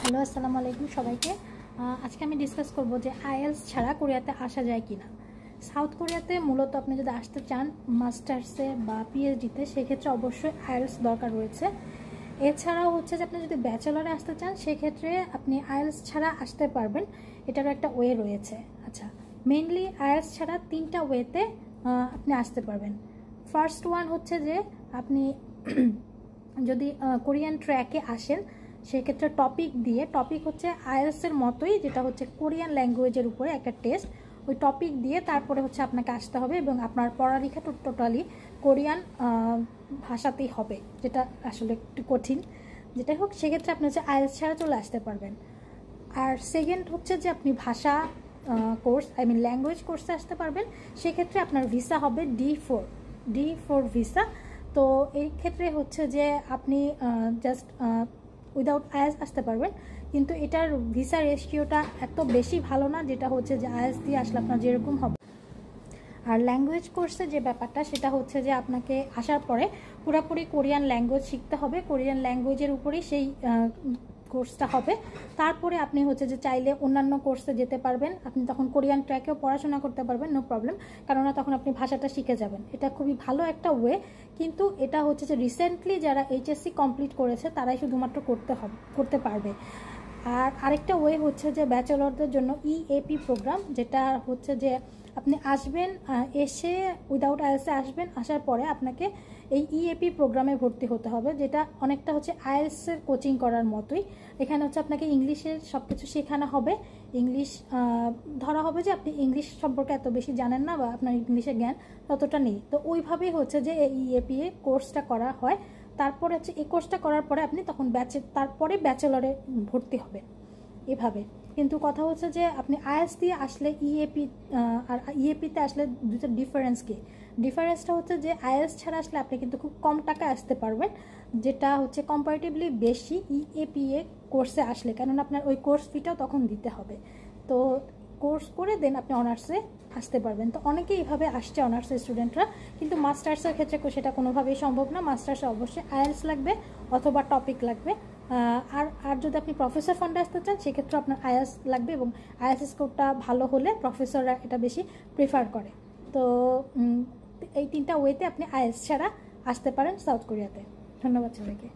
Hello, আসসালামু আলাইকুম সবাইকে। আজকে আমি ডিসকাস করব যে আইএলস ছাড়া কোরিয়াতে আসা যায় কিনা। সাউথ কোরিয়াতে মূলত আপনি যদি আসতে চান মাস্টার্সে বা পিএইচডিতে, সেক্ষেত্রে অবশ্যই আইএলস দরকার রয়েছে। এছাড়াও হচ্ছে যে আপনি যদি ব্যাচেলরে আসতে চান, সেক্ষেত্রে আপনি আইএলস ছাড়া আসতে পারবেন, এটারও একটা ওয়ে রয়েছে। আচ্ছা, মেইনলি আইএলস ছাড়া তিনটা ওয়েতে আপনি আসতে পারবেন। ফার্স্ট ওয়ান হচ্ছে যে আপনি যদি কোরিয়ান ট্র্যাকে আসেন, সেক্ষেত্রে টপিক হচ্ছে আইএলসের মতোই, যেটা হচ্ছে কোরিয়ান ল্যাঙ্গুয়েজের উপরে একটা টেস্ট। ওই টপিক দিয়ে তারপরে হচ্ছে আপনাকে আসতে হবে এবং আপনার পড়ালেখা টোটালি কোরিয়ান ভাষাতেই হবে, যেটা আসলে একটু কঠিন। যেটাই হোক, সেক্ষেত্রে আপনি হচ্ছে আইএলস ছাড়া চলে আসতে পারবেন। আর সেকেন্ড হচ্ছে যে আপনি ভাষা কোর্স ল্যাঙ্গুয়েজ কোর্সে আসতে পারবেন। সেক্ষেত্রে আপনার ভিসা হবে D4 ভিসা। তো এই ক্ষেত্রে হচ্ছে যে আপনি জাস্ট উইদাউট আইএলস আসতে পারবেন, কিন্তু এটার ভিসা রেশিওটা এত বেশি ভালো না, যেটা হচ্ছে যে আইএলস দিয়ে আসলে আপনার যেরকম হবে। আর ল্যাঙ্গুয়েজ কোর্সে যে ব্যাপারটা, সেটা হচ্ছে যে আপনাকে আসার পরে পুরোপুরি কোরিয়ান ল্যাঙ্গুয়েজ শিখতে হবে, কোরিয়ান ল্যাঙ্গুয়েজের উপরেই সেই কোর্সটা হবে। তারপরে আপনি হচ্ছে যে চাইলে অন্যান্য কোর্সে যেতে পারবেন, আপনি তখন কোরিয়ান ট্র্যাকেও পড়াশোনা করতে পারবেন, নো প্রবলেম, কেননা তখন আপনি ভাষাটা শিখে যাবেন। এটা খুবই ভালো একটা ওয়ে, কিন্তু এটা হচ্ছে যে রিসেন্টলি যারা এইচএসসি কমপ্লিট করেছে তারাই শুধুমাত্র করতে পারবে। আর আরেকটা ওয়ে হচ্ছে যে ব্যাচেলরদের জন্য ইএপি প্রোগ্রাম, যেটা হচ্ছে যে আপনি আসবেন, এসে উইদাউট আইএলসে আসবেন, আসার পরে আপনাকে এই ইএপি প্রোগ্রামে ভর্তি হতে হবে, যেটা অনেকটা হচ্ছে আইএলসের কোচিং করার মতোই। এখানে হচ্ছে আপনাকে ইংলিশের সব কিছু শেখানো হবে। ইংলিশ ধরা হবে যে আপনি ইংলিশ সম্পর্কে এত বেশি জানেন না, বা আপনার ইংলিশের জ্ঞান ততটা নেই, তো ওইভাবেই হচ্ছে যে এই ইএপি কোর্সটা করা হয়। তারপরে হচ্ছে এই কোর্সটা করার পরে আপনি তখন তারপরে ব্যাচেলরে ভর্তি হবেন এভাবে। কিন্তু কথা হচ্ছে যে আপনি আইএলস দিয়ে আসলে ইএপি আর ইএপিতে আসলে দুটো ডিফারেন্স কি? ডিফারেন্সটা হচ্ছে যে আইএলস ছাড়া আসলে আপনি কিন্তু খুব কম টাকা আসতে পারবেন, যেটা হচ্ছে কম্পারেটিভলি বেশি ইএপিএ কোর্সে আসলে, কেননা আপনার ওই কোর্স ফিটাও তখন দিতে হবে। তো কোর্স করে দেন আপনি অনার্সে আসতে পারবেন। তো অনেকেই এইভাবে আসছে অনার্সের স্টুডেন্টরা, কিন্তু মাস্টার্সের ক্ষেত্রে সেটা কোনোভাবেই সম্ভব না। মাস্টার্সে অবশ্যই আইএলস লাগবে অথবা টপিক লাগবে। আর যদি আপনি প্রফেসর ফান্ডে আসতে চান, সেক্ষেত্রে আপনার আইএলস লাগবে, এবং আইএলস স্কোরটা ভালো হলে প্রফেসররা এটা বেশি প্রিফার করে। তো এই তিনটা ওয়েতে আপনি আইএলস ছাড়া আসতে পারেন সাউথ কোরিয়াতে। ধন্যবাদ সবাইকে।